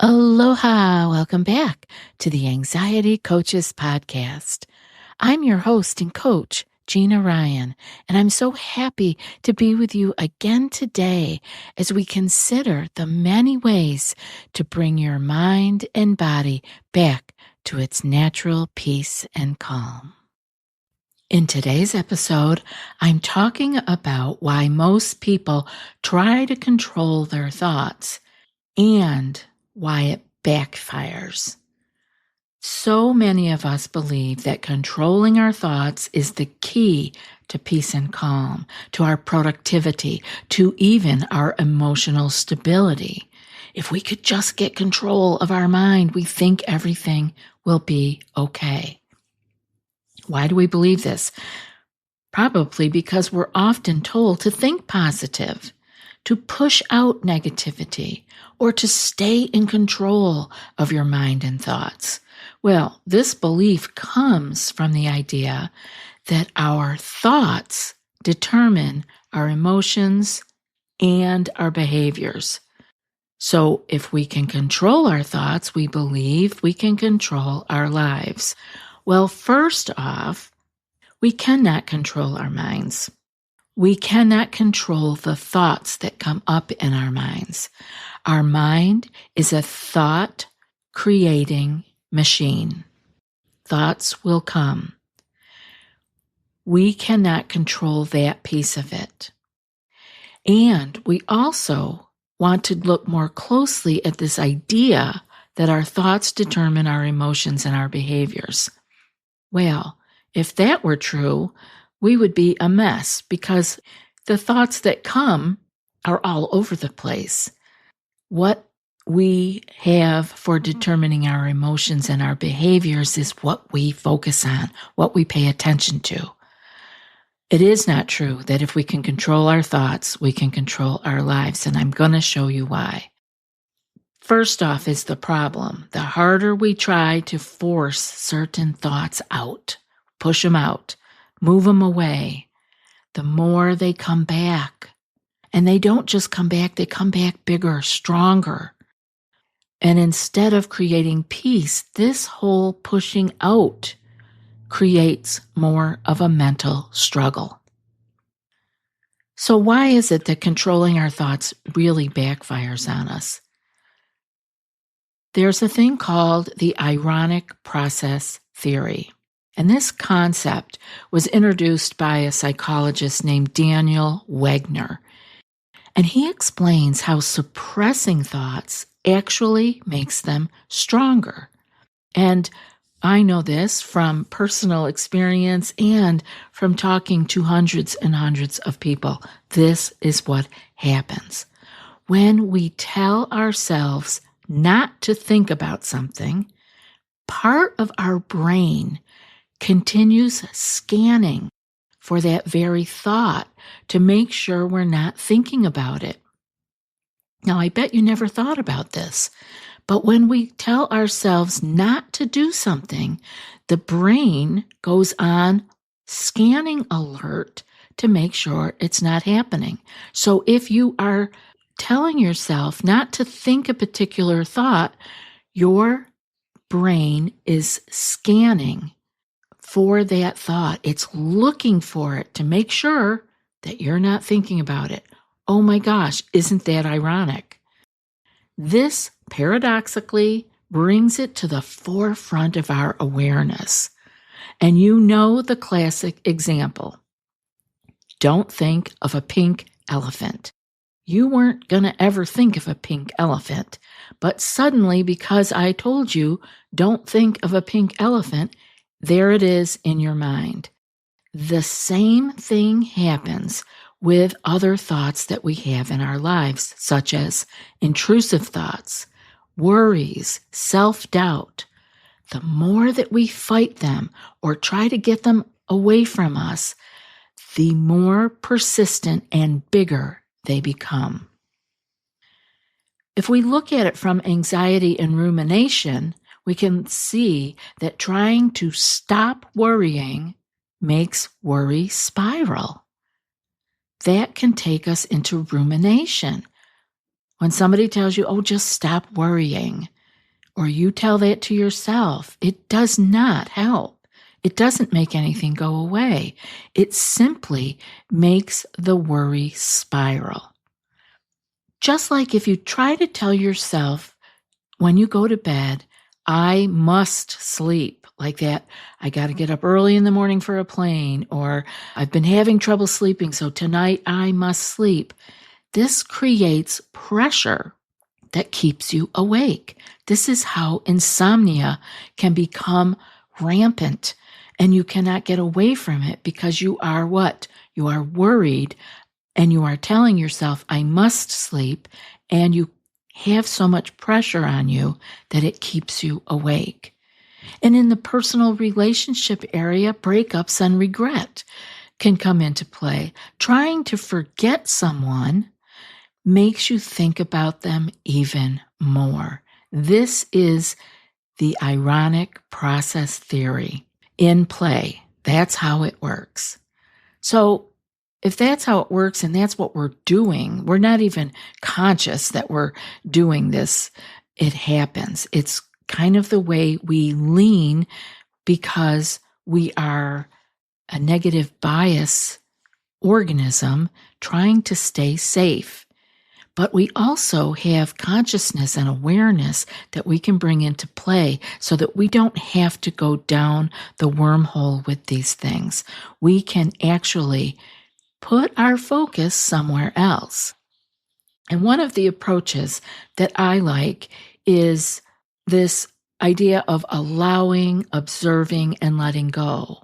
Aloha! Welcome back to the Anxiety Coaches Podcast. I'm your host and coach, Gina Ryan, and I'm so happy to be with you again today as we consider the many ways to bring your mind and body back to its natural peace and calm. In today's episode, I'm talking about why most people try to control their thoughts and why it backfires. So many of us believe that controlling our thoughts is the key to peace and calm, to our productivity, to even our emotional stability. If we could just get control of our mind, we think everything will be okay. Why do we believe this? Probably because we're often told to think positive, to push out negativity, or to stay in control of your mind and thoughts. Well, this belief comes from the idea that our thoughts determine our emotions and our behaviors. So if we can control our thoughts, we believe we can control our lives. Well, first off, we cannot control our minds. We cannot control the thoughts that come up in our minds. Our mind is a thought-creating machine. Thoughts will come. We cannot control that piece of it. And we also want to look more closely at this idea that our thoughts determine our emotions and our behaviors. Well, if that were true, we would be a mess because the thoughts that come are all over the place. What we have for determining our emotions and our behaviors is what we focus on, what we pay attention to. It is not true that if we can control our thoughts, we can control our lives, and I'm going to show you why. First off is the problem. The harder we try to force certain thoughts out, push them out, move them away, the more they come back. And they don't just come back, they come back bigger, stronger. And instead of creating peace, this whole pushing out creates more of a mental struggle. So why is it that controlling our thoughts really backfires on us? There's a thing called the ironic process theory. And this concept was introduced by a psychologist named Daniel Wegner. And he explains how suppressing thoughts actually makes them stronger. And I know this from personal experience and from talking to hundreds and hundreds of people. This is what happens. When we tell ourselves not to think about something, part of our brain continues scanning for that very thought to make sure we're not thinking about it. Now, I bet you never thought about this, but when we tell ourselves not to do something, the brain goes on scanning alert to make sure it's not happening. So if you are telling yourself not to think a particular thought, your brain is scanning for that thought. It's looking for it to make sure that you're not thinking about it. Oh my gosh, isn't that ironic? This paradoxically brings it to the forefront of our awareness. And you know the classic example. Don't think of a pink elephant. You weren't going to ever think of a pink elephant, but suddenly, because I told you, don't think of a pink elephant, there it is in your mind. The same thing happens with other thoughts that we have in our lives, such as intrusive thoughts, worries, self-doubt. The more that we fight them or try to get them away from us, the more persistent and bigger they become. If we look at it from anxiety and rumination, we can see that trying to stop worrying makes worry spiral. That can take us into rumination. When somebody tells you, oh, just stop worrying, or you tell that to yourself, it does not help. It doesn't make anything go away. It simply makes the worry spiral. Just like if you try to tell yourself when you go to bed, I must sleep, like that, I got to get up early in the morning for a plane, or I've been having trouble sleeping, so tonight I must sleep. This creates pressure that keeps you awake. This is how insomnia can become rampant, and you cannot get away from it because you are what? You are worried, and you are telling yourself, I must sleep, and you have so much pressure on you that it keeps you awake. And in the personal relationship area, breakups and regret can come into play. Trying to forget someone makes you think about them even more. This is the ironic process theory in play. That's how it works. So if that's how it works and that's what we're doing, we're not even conscious that we're doing this. It happens. It's kind of the way we lean because we are a negative bias organism trying to stay safe. But we also have consciousness and awareness that we can bring into play so that we don't have to go down the wormhole with these things. We can actually put our focus somewhere else. And one of the approaches that I like is this idea of allowing, observing, and letting go.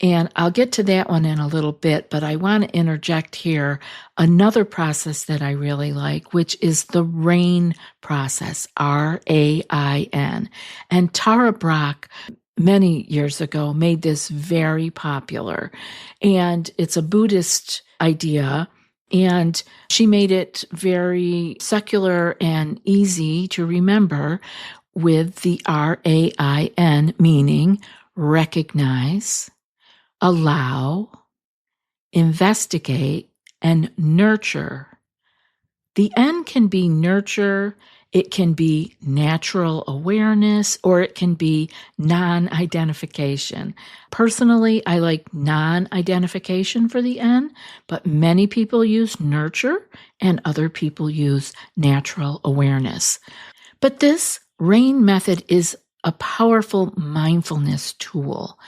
And I'll get to that one in a little bit, but I want to interject here another process that I really like, which is the RAIN process, R-A-I-N. And Tara Brach, many years ago, made this very popular. And it's a Buddhist idea, and she made it very secular and easy to remember with the R-A-I-N, meaning recognize, allow, investigate, and nurture. The N can be nurture, it can be natural awareness, or it can be non-identification. Personally, I like non-identification for the N, but many people use nurture and other people use natural awareness. But this RAIN method is a powerful mindfulness tool,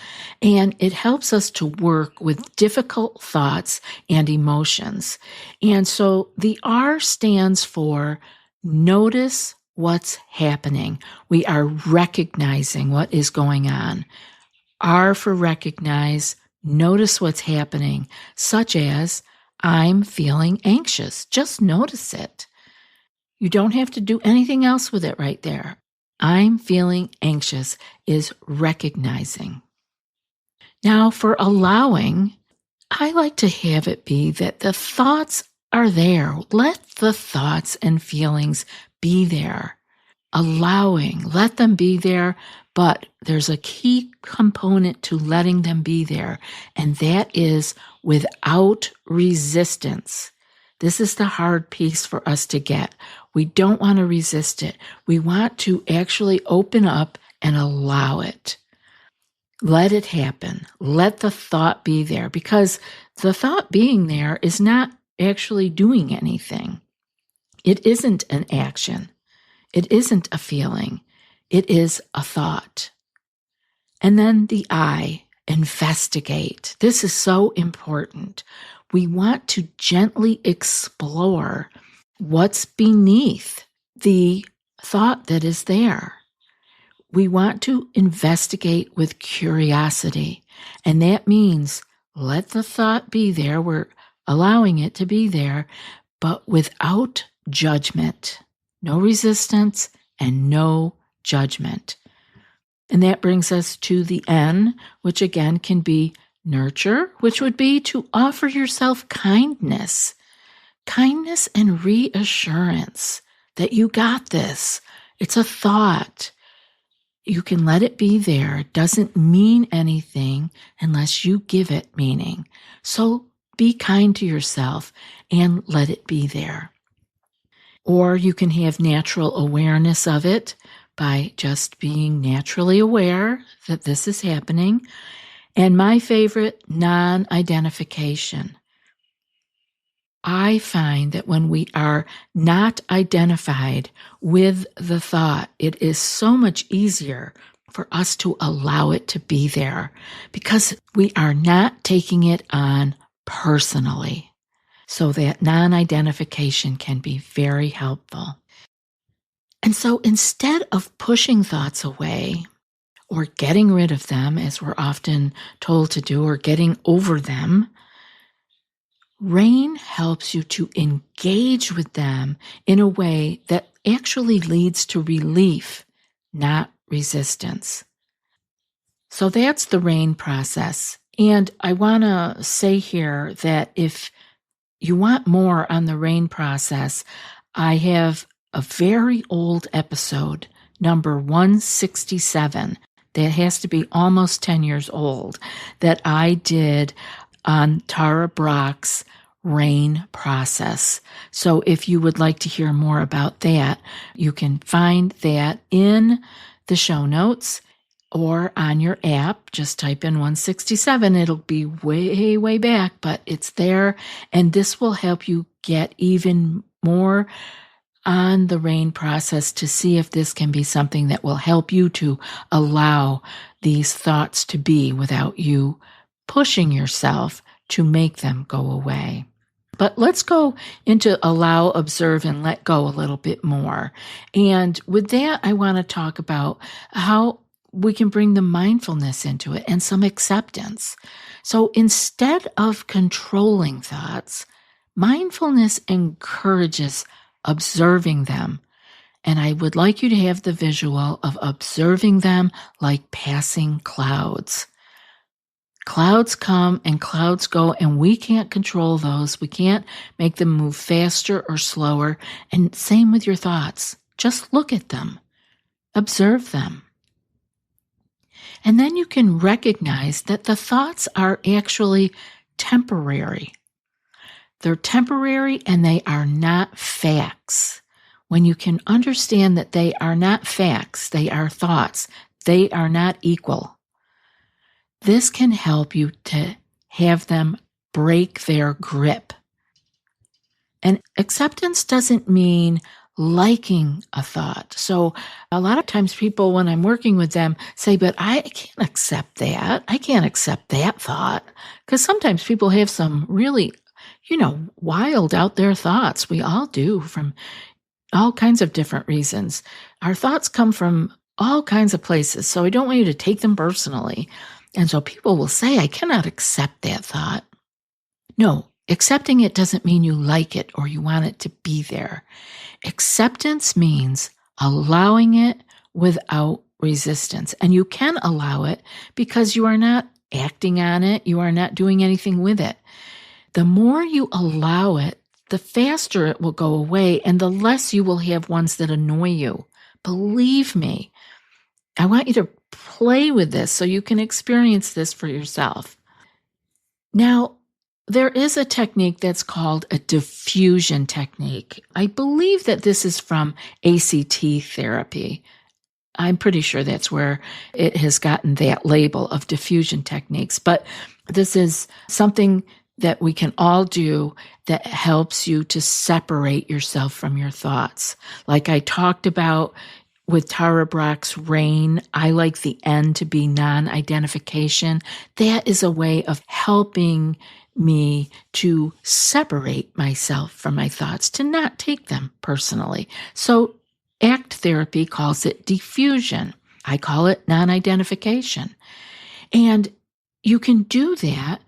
and it helps us to work with difficult thoughts and emotions. And so the R stands for notice what's happening. We are recognizing what is going on. R for recognize, notice what's happening, such as I'm feeling anxious. Just notice it. You don't have to do anything else with it right there. I'm feeling anxious is recognizing. Now for allowing, I like to have it be that the thoughts are there. Let the thoughts and feelings be there. Allowing, let them be there, but there's a key component to letting them be there, and that is without resistance. This is the hard piece for us to get. We don't want to resist it. We want to actually open up and allow it. Let it happen. Let the thought be there, because the thought being there is not actually doing anything. It isn't an action. It isn't a feeling. It is a thought. And then the I, investigate. This is so important. We want to gently explore what's beneath the thought that is there. We want to investigate with curiosity, and that means let the thought be there. We're allowing it to be there, but without judgment. No resistance and no judgment. And that brings us to the N, which again can be nurture, which would be to offer yourself kindness. Kindness and reassurance that you got this. It's a thought. You can let it be there. It doesn't mean anything unless you give it meaning. So be kind to yourself and let it be there. Or you can have natural awareness of it, by just being naturally aware that this is happening. And my favorite, non-identification. I find that when we are not identified with the thought, it is so much easier for us to allow it to be there because we are not taking it on personally. So that non-identification can be very helpful. And so instead of pushing thoughts away or getting rid of them, as we're often told to do, or getting over them, RAIN helps you to engage with them in a way that actually leads to relief, not resistance. So that's the RAIN process. And I want to say here that if you want more on the RAIN process, I have a very old episode, number 167, that has to be almost 10 years old, that I did on Tara Brach's RAIN process. So if you would like to hear more about that, you can find that in the show notes or on your app. Just type in 167. It'll be way, way back, but it's there. And this will help you get even more on the RAIN process to see if this can be something that will help you to allow these thoughts to be without you pushing yourself to make them go away. But let's go into allow, observe, and let go a little bit more. And with that, I want to talk about how we can bring the mindfulness into it and some acceptance. So instead of controlling thoughts, mindfulness encourages observing them. And I would like you to have the visual of observing them like passing clouds. Clouds come and clouds go, and we can't control those. We can't make them move faster or slower. And same with your thoughts. Just look at them. Observe them. And then you can recognize that the thoughts are actually temporary. They're temporary and they are not facts. When you can understand that they are not facts, they are thoughts, they are not equal. This can help you to have them break their grip. And acceptance doesn't mean liking a thought. So a lot of times people, when I'm working with them, say, but I can't accept that. I can't accept that thought. Because sometimes people have some really, wild out there thoughts. We all do, from all kinds of different reasons. Our thoughts come from all kinds of places. So I don't want you to take them personally. And so people will say, I cannot accept that thought. No, accepting it doesn't mean you like it or you want it to be there. Acceptance means allowing it without resistance. And you can allow it because you are not acting on it. You are not doing anything with it. The more you allow it, the faster it will go away and the less you will have ones that annoy you. Believe me, I want you to play with this so you can experience this for yourself. Now, there is a technique that's called a diffusion technique. I believe that this is from ACT therapy. I'm pretty sure that's where it has gotten that label of diffusion techniques. But this is something that we can all do that helps you to separate yourself from your thoughts. Like I talked about with Tara Brach's RAIN, I like the N to be non-identification. That is a way of helping me to separate myself from my thoughts, to not take them personally. So ACT therapy calls it diffusion. I call it non-identification. And you can do that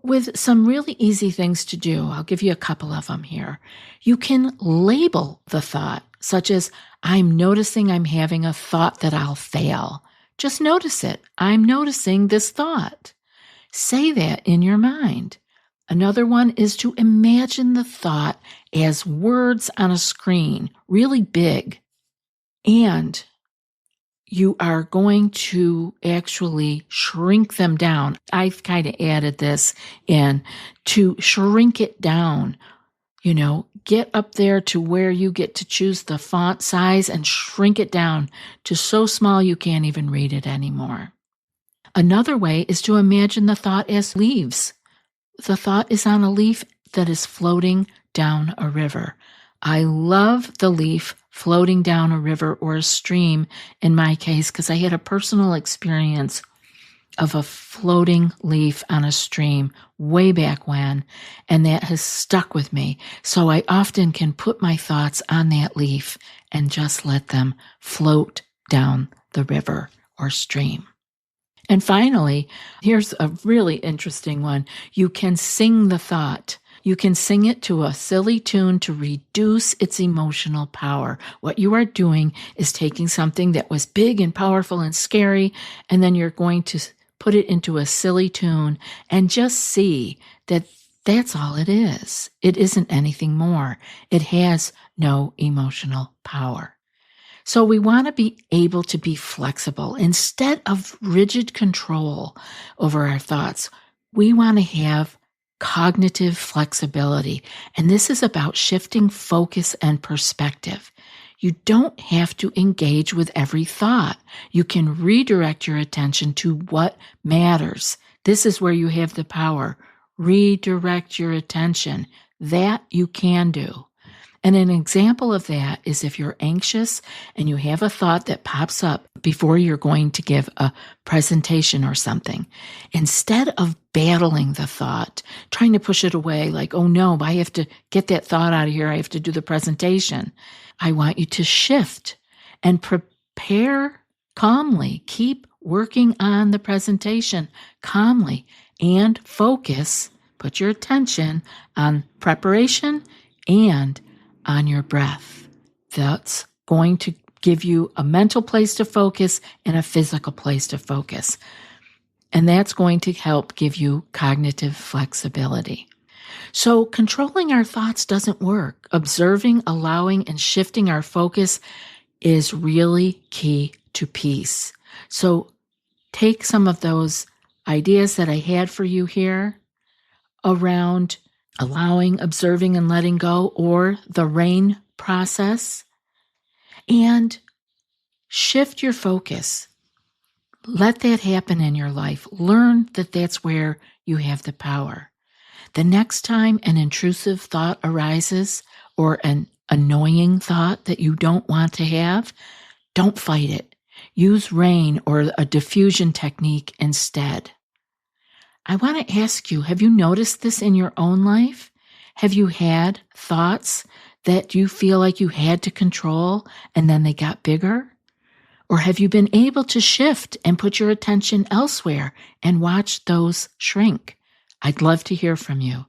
with some really easy things to do. I'll give you a couple of them here. You can label the thought, such as, I'm noticing I'm having a thought that I'll fail. Just notice it. I'm noticing this thought. Say that in your mind. Another one is to imagine the thought as words on a screen, really big. And you are going to actually shrink them down. I've kind of added this in to shrink it down Get up there to where you get to choose the font size and shrink it down to so small you can't even read it anymore. Another way is to imagine the thought as leaves. The thought is on a leaf that is floating down a river. I love the leaf floating down a river or a stream in my case because I had a personal experience of a floating leaf on a stream way back when, and that has stuck with me. So I often can put my thoughts on that leaf and just let them float down the river or stream. And finally, here's a really interesting one. You can sing the thought. You can sing it to a silly tune to reduce its emotional power. What you are doing is taking something that was big and powerful and scary, and then you're going to put it into a silly tune and just see that that's all it is. It isn't anything more. It has no emotional power. So we want to be able to be flexible. Instead of rigid control over our thoughts, we want to have cognitive flexibility. And this is about shifting focus and perspective. You don't have to engage with every thought. You can redirect your attention to what matters. This is where you have the power. Redirect your attention. That you can do. And an example of that is if you're anxious and you have a thought that pops up before you're going to give a presentation or something, instead of battling the thought, trying to push it away like, oh no, I have to get that thought out of here, I have to do the presentation, I want you to shift and prepare calmly. Keep working on the presentation calmly and focus. Put your attention on preparation and on your breath. That's going to give you a mental place to focus and a physical place to focus. And that's going to help give you cognitive flexibility. So controlling our thoughts doesn't work. Observing, allowing, and shifting our focus is really key to peace. So take some of those ideas that I had for you here around allowing, observing, and letting go, or the RAIN process, and shift your focus. Let that happen in your life. Learn that that's where you have the power. The next time an intrusive thought arises or an annoying thought that you don't want to have, don't fight it. Use RAIN or a diffusion technique instead. I want to ask you, have you noticed this in your own life? Have you had thoughts that you feel like you had to control and then they got bigger? Or have you been able to shift and put your attention elsewhere and watch those shrink? I'd love to hear from you.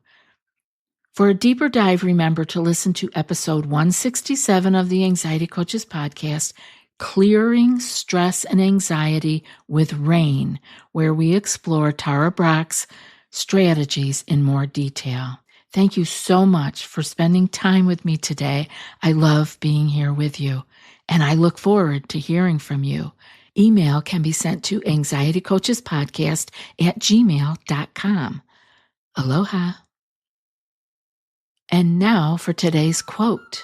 For a deeper dive, remember to listen to episode 167 of the Anxiety Coaches podcast, Clearing Stress and Anxiety with RAIN, where we explore Tara Brach's strategies in more detail. Thank you so much for spending time with me today. I love being here with you, and I look forward to hearing from you. Email can be sent to anxietycoachespodcast@gmail.com. Aloha. And now for today's quote.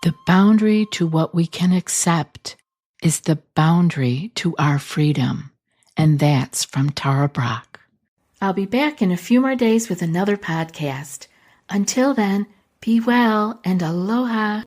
The boundary to what we can accept is the boundary to our freedom. And that's from Tara Brach. I'll be back in a few more days with another podcast. Until then, be well and aloha.